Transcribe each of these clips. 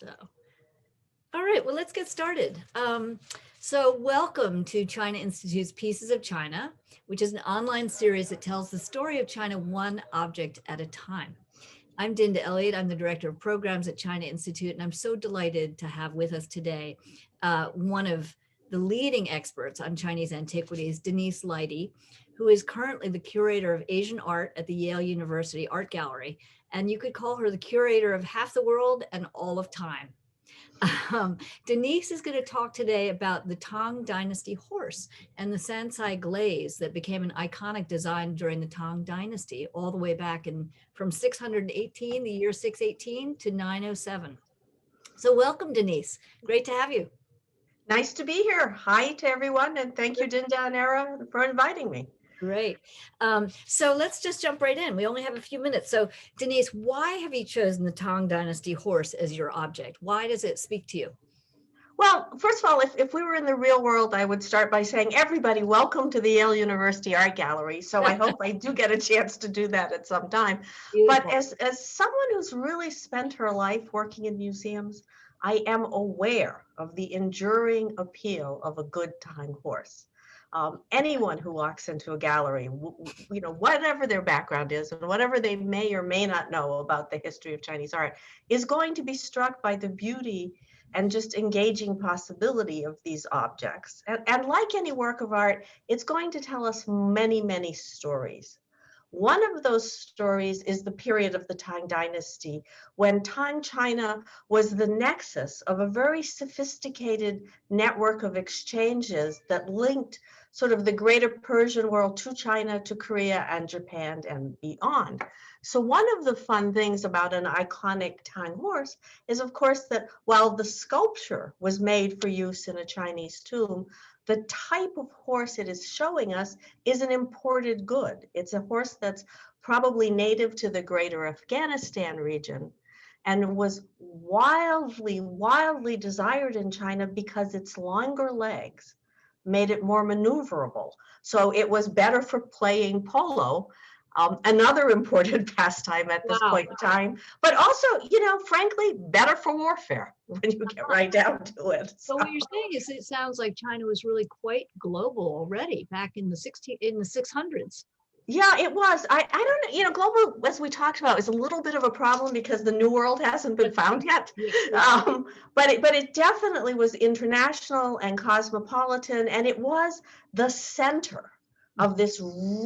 So, all right, well, let's get started. So welcome to China Institute's Pieces of China, which is an online series that tells the story of China one object at a time. I'm Dinda Elliott. I'm the Director of Programs at China Institute, and I'm so delighted to have with us today one of the leading experts on Chinese antiquities, Denise Leidy, who is currently the curator of Asian art at the Yale University Art Gallery. And you could call her the curator of half the world and all of time. Denise is going to talk today about the Tang Dynasty horse and the Sancai Glaze that became an iconic design during the Tang Dynasty, all the way back from 618, the year 618 to 907. So welcome, Denise. Great to have you. Nice to be here. Hi to everyone, and thank you, Dinda and Era, for inviting me. Great. So let's just jump right in. We only have a few minutes. So Denise, why have you chosen the Tang Dynasty horse as your object? Why does it speak to you? Well, first of all, if we were in the real world, I would start by saying, everybody, welcome to the Yale University Art Gallery. So I hope I do get a chance to do that at some time. Beautiful. But as someone who's really spent her life working in museums, I am aware of the enduring appeal of a good Tang horse. Anyone who walks into a gallery, whatever their background is and whatever they may or may not know about the history of Chinese art, is going to be struck by the beauty and just engaging possibility of these objects. And like any work of art, it's going to tell us many, many stories. One of those stories is the period of the Tang Dynasty, when Tang China was the nexus of a very sophisticated network of exchanges that linked sort of the greater Persian world to China, to Korea and Japan and beyond. So one of the fun things about an iconic Tang horse is, of course, that while the sculpture was made for use in a Chinese tomb, the type of horse it is showing us is an imported good. It's a horse that's probably native to the greater Afghanistan region and was wildly, wildly desired in China because its longer legs made it more maneuverable. So it was better for playing polo, another imported pastime at this point in time, but also, frankly, better for warfare when you get right down to it. So what you're saying is it sounds like China was really quite global already back in the 600s. Yeah, it was. I don't know, global, as we talked about, is a little bit of a problem because the New World hasn't been found yet. But it definitely was international and cosmopolitan, and it was the center of this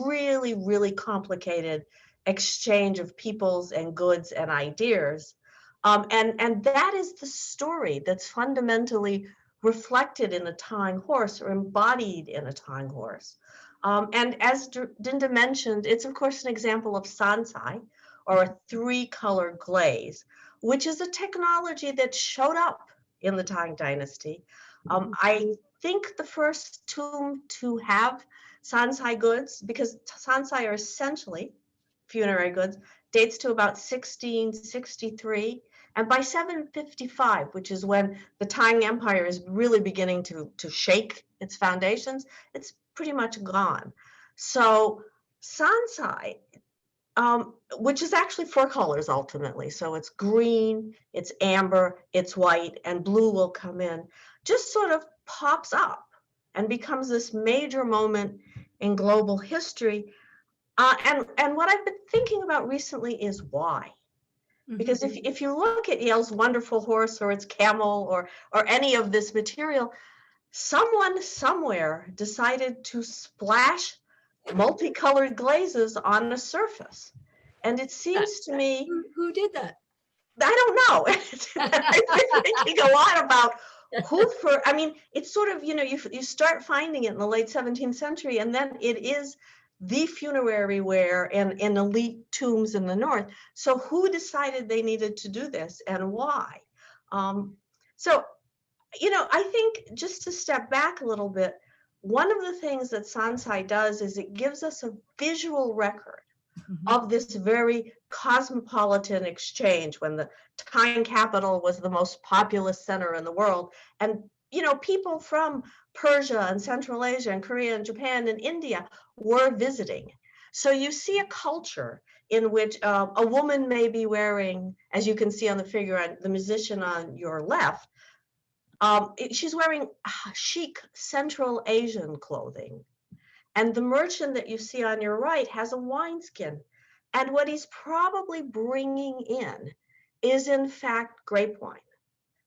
really, really complicated exchange of peoples and goods and ideas. And that is the story that's fundamentally reflected in a Tang horse or embodied in a Tang horse. And as Dinda mentioned, it's of course an example of Sancai, or a three-colored glaze, which is a technology that showed up in the Tang Dynasty. I think the first tomb to have Sancai goods, because Sancai are essentially funerary goods, dates to about 1663. And by 755, which is when the Tang Empire is really beginning to shake its foundations, it's pretty much gone. So Sancai, which is actually four colors ultimately, so it's green, it's amber, it's white, and blue will come in, just sort of pops up and becomes this major moment in global history. And what I've been thinking about recently is why. Because if you look at Yale's wonderful horse or its camel or any of this material, someone somewhere decided to splash multicolored glazes on a surface. And it seems to me... Who did that? I don't know. I've been thinking a lot about it's sort of, you start finding it in the late 17th century, and then it is the funerary wear in elite tombs in the north. So who decided they needed to do this and why? I think just to step back a little bit, one of the things that Sancai does is it gives us a visual record of this very cosmopolitan exchange when the Tang capital was the most populous center in the world. And, people from Persia and Central Asia and Korea and Japan and India were visiting. So you see a culture in which a woman may be wearing, as you can see on the figure on the musician on your left, she's wearing chic Central Asian clothing. And the merchant that you see on your right has a wineskin. And what he's probably bringing in is, in fact, grape wine,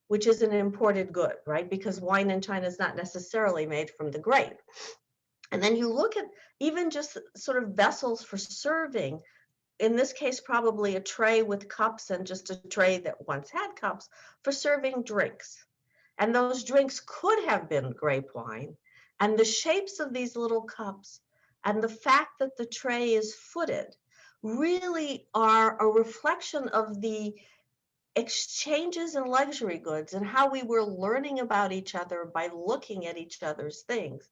which is an imported good, right? Because wine in China is not necessarily made from the grape. And then you look at even just sort of vessels for serving, in this case, probably a tray with cups and just a tray that once had cups for serving drinks. And those drinks could have been grape wine. And the shapes of these little cups and the fact that the tray is footed really are a reflection of the exchanges in luxury goods and how we were learning about each other by looking at each other's things.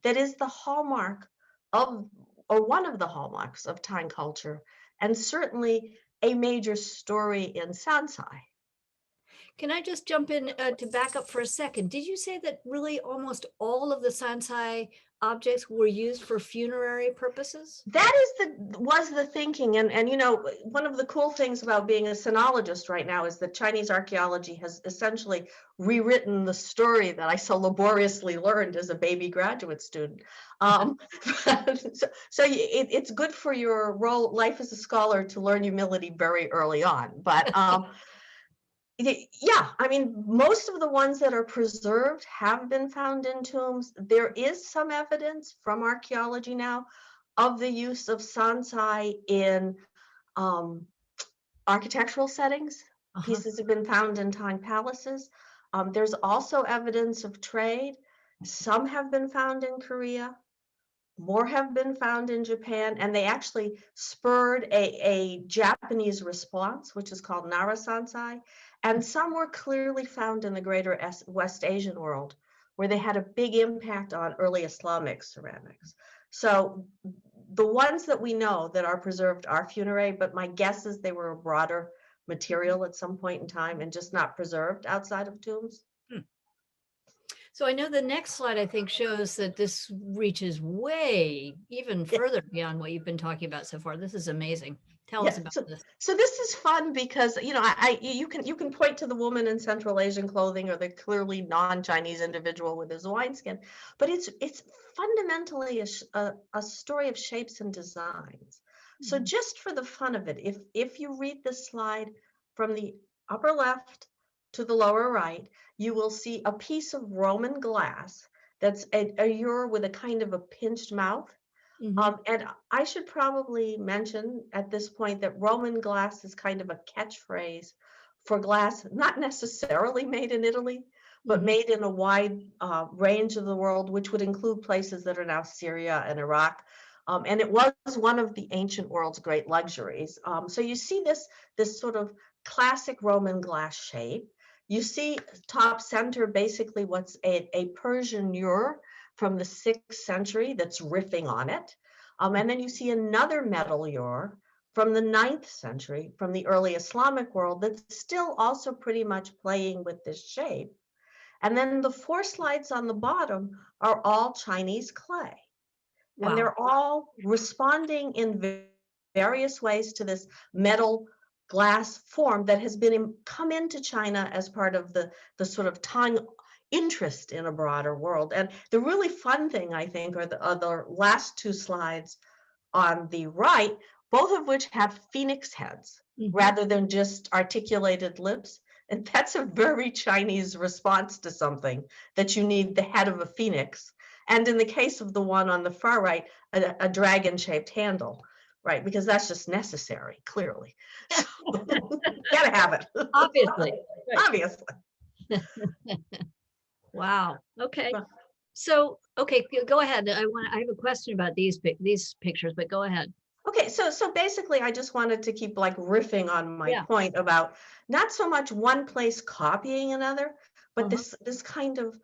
That is the hallmark of, or one of the hallmarks of Tang culture, and certainly a major story in Sancai. Can I just jump in to back up for a second? Did you say that really almost all of the Sancai objects were used for funerary purposes? That was the thinking, and you know, one of the cool things about being a sinologist right now is that Chinese archaeology has essentially rewritten the story that I so laboriously learned as a baby graduate student. It's good for your role, life as a scholar, to learn humility very early on. But yeah, I mean, most of the ones that are preserved have been found in tombs. There is some evidence from archaeology now of the use of Sancai in architectural settings. Pieces have been found in Tang palaces. There's also evidence of trade. Some have been found in Korea. More have been found in Japan, and they actually spurred a Japanese response, which is called Nara Sancai, and some were clearly found in the greater West Asian world, where they had a big impact on early Islamic ceramics. So the ones that we know that are preserved are funerary, but my guess is they were a broader material at some point in time and just not preserved outside of tombs. So I know the next slide, I think, shows that this reaches way even further beyond what you've been talking about so far. This is amazing. Tell us about this. So this is fun because, you know, you can point to the woman in Central Asian clothing or the clearly non-Chinese individual with his wineskin, but it's fundamentally a story of shapes and designs. So just for the fun of it, if you read this slide from the upper left to the lower right, you will see a piece of Roman glass that's a ewer with a kind of a pinched mouth. And I should probably mention at this point that Roman glass is kind of a catchphrase for glass, not necessarily made in Italy, but made in a wide range of the world, which would include places that are now Syria and Iraq. And it was one of the ancient world's great luxuries. So you see this sort of classic Roman glass shape. You see top center basically what's a Persian ewer from the 6th century that's riffing on it. And then you see another metal ewer from the 9th century, from the early Islamic world, that's still also pretty much playing with this shape. And then the 4 slides on the bottom are all Chinese clay. Wow. And they're all responding in various ways to this metal glass form that has come into China as part of the sort of Tang interest in a broader world. And the really fun thing, I think, are the last 2 slides on the right, both of which have phoenix heads rather than just articulated lips. And that's a very Chinese response to something, that you need the head of a phoenix. And in the case of the one on the far right, a dragon-shaped handle. Right, because that's just necessary, clearly. So, gotta have it. Obviously. Obviously. Wow. Okay. So, okay, go ahead. I have a question about these pictures, but go ahead. Okay, so basically, I just wanted to keep like riffing on my point about not so much one place copying another, but this kind of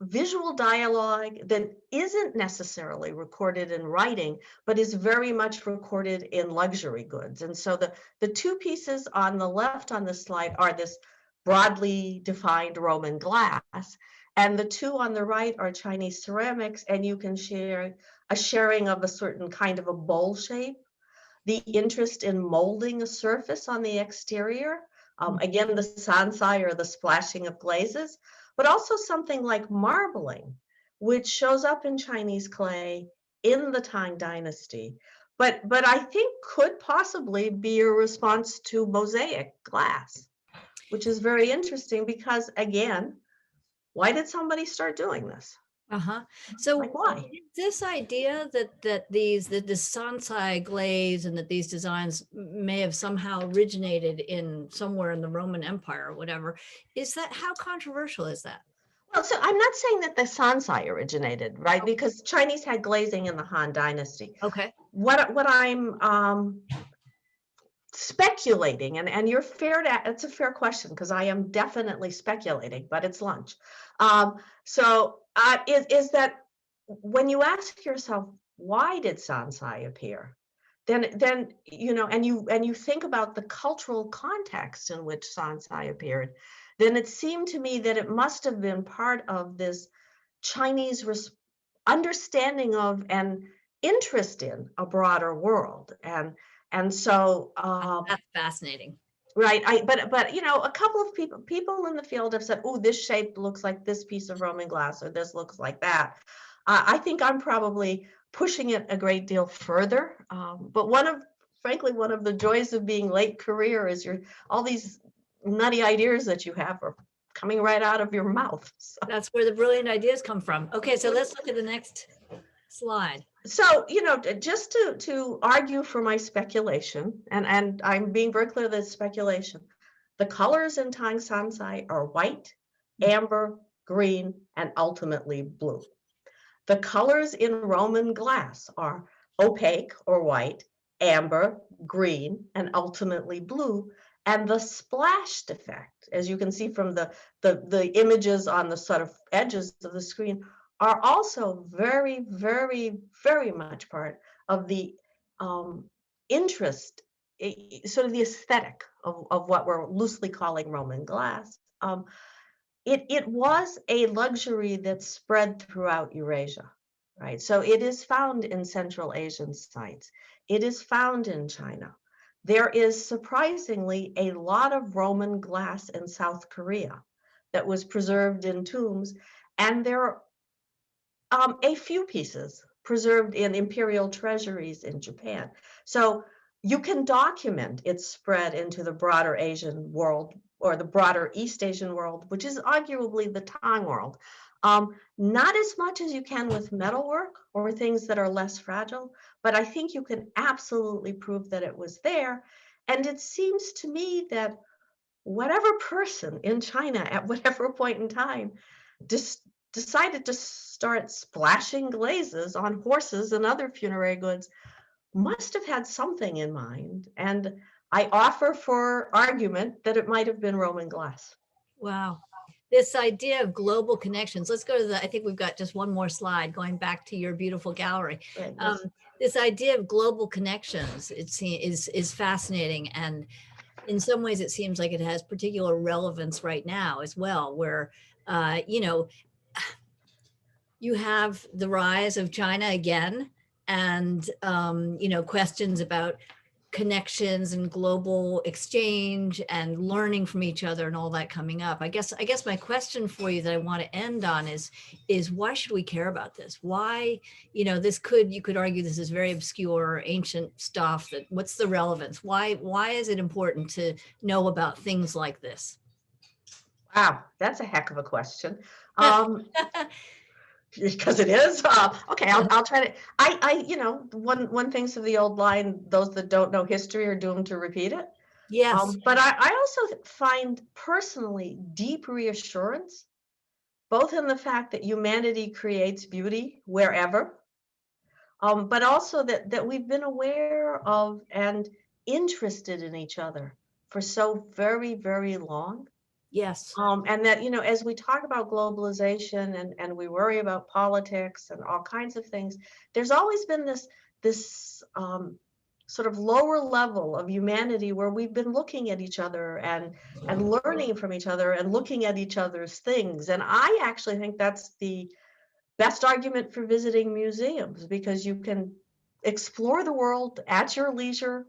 visual dialogue that isn't necessarily recorded in writing, but is very much recorded in luxury goods. And so the 2 pieces on the left on this slide are this broadly defined Roman glass, and the 2 on the right are Chinese ceramics, and you can share a sharing of a certain kind of a bowl shape. the interest in molding a surface on the exterior. Again, the sancai or the splashing of glazes, but also something like marbling, which shows up in Chinese clay in the Tang Dynasty, but I think could possibly be a response to mosaic glass, which is very interesting because, again, why did somebody start doing this? So like, why? this idea that the Sancai glaze and that these designs may have somehow originated in somewhere in the Roman Empire or whatever, how controversial is that? Well, so I'm not saying that the sancai originated, right? Oh, Because Chinese had glazing in the Han Dynasty. okay. What I'm speculating, and you're fair to, it's a fair question because I am definitely speculating, but it's lunch. Is that when you ask yourself, why did sancai appear? Then and you think about the cultural context in which sancai appeared, then it seemed to me that it must have been part of this Chinese understanding of and interest in a broader world, and so That's fascinating. right. But a couple of people in the field have said, oh, this shape looks like this piece of Roman glass, or this looks like that. I think I'm probably pushing it a great deal further. But frankly, one of the joys of being late career is all these nutty ideas that you have are coming right out of your mouth. So. That's where the brilliant ideas come from. Okay, so let's look at the next slide. So, just to argue for my speculation, and I'm being very clear that it's speculation, the colors in Tang Sancai are white, amber, green, and ultimately blue. The colors in Roman glass are opaque or white, amber, green, and ultimately blue. And the splashed effect, as you can see from the images on the sort of edges of the screen, are also very, very, very much part of the interest, sort of the aesthetic of what we're loosely calling Roman glass. It was a luxury that spread throughout Eurasia, right? So it is found in Central Asian sites. It is found in China. There is surprisingly a lot of Roman glass in South Korea that was preserved in tombs, and there are a few pieces preserved in imperial treasuries in Japan. So you can document its spread into the broader Asian world, or the broader East Asian world, which is arguably the Tang world. Not as much as you can with metalwork or things that are less fragile, but I think you can absolutely prove that it was there. And it seems to me that whatever person in China at whatever point in time decided to start splashing glazes on horses and other funerary goods must have had something in mind. And I offer for argument that it might have been Roman glass. Wow. This idea of global connections. Let's go to I think we've got just one more slide going back to your beautiful gallery. Right, yes. This idea of global connections, is fascinating. And in some ways, it seems like it has particular relevance right now as well, where, you have the rise of China again, and, questions about connections and global exchange and learning from each other and all that coming up. I guess my question for you that I want to end on is why should we care about this? Why, you could argue this is very obscure, ancient stuff. That what's the relevance? Why is it important to know about things like this? Wow, that's a heck of a question. Because it is. Okay, I'll try to. One thinks of the old line: "Those that don't know history are doomed to repeat it." Yes. But I also find personally deep reassurance, both in the fact that humanity creates beauty wherever, but also that we've been aware of and interested in each other for so very, very long. Yes. And that, as we talk about globalization and we worry about politics and all kinds of things, there's always been this sort of lower level of humanity where we've been looking at each other and learning from each other and looking at each other's things. And I actually think that's the best argument for visiting museums, because you can explore the world at your leisure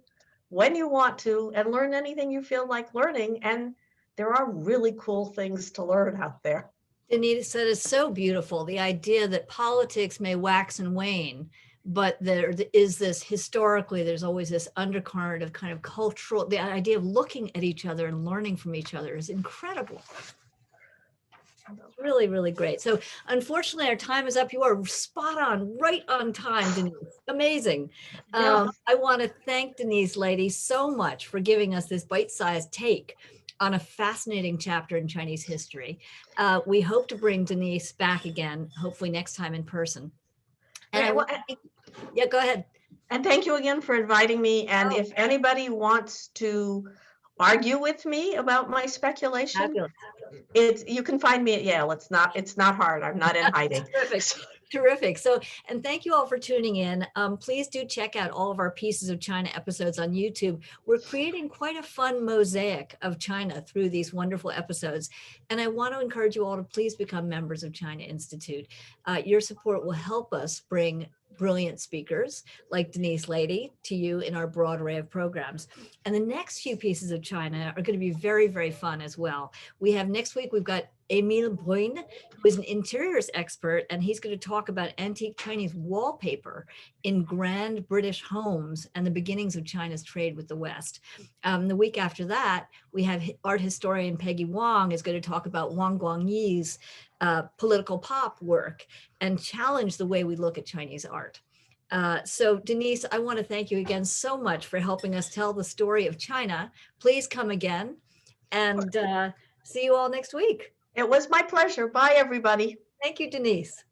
when you want to and learn anything you feel like learning. And there are really cool things to learn out there. Denise said it's so beautiful, the idea that politics may wax and wane, but there is this historically, there's always this undercurrent of kind of cultural, the idea of looking at each other and learning from each other is incredible. Really, really great. So unfortunately, our time is up. You are spot on, right on time, Denise. Amazing. Yeah. I want to thank Denise Leidy so much for giving us this bite-sized take on a fascinating chapter in Chinese history. We hope to bring Denise back again, hopefully next time in person. And yeah, go ahead. And thank you again for inviting me. And if anybody wants to argue with me about my speculation, you can find me at Yale. It's not hard. I'm not in hiding. Terrific. Terrific. So, and thank you all for tuning in. Please do check out all of our Pieces of China episodes on YouTube. We're creating quite a fun mosaic of China through these wonderful episodes. And I want to encourage you all to please become members of China Institute. Your support will help us bring brilliant speakers like Denise Leidy to you in our broad array of programs. And the next few Pieces of China are going to be very, very fun as well. We have next week, we've got Emile Bruyne, who is an interiors expert, and he's going to talk about antique Chinese wallpaper in grand British homes and the beginnings of China's trade with the West. The week after that, we have art historian Peggy Wong is going to talk about Wang Guangyi's political pop work and challenge the way we look at Chinese art. So Denise, I want to thank you again so much for helping us tell the story of China. Please come again, and see you all next week. It was my pleasure. Bye, everybody. Thank you, Denise.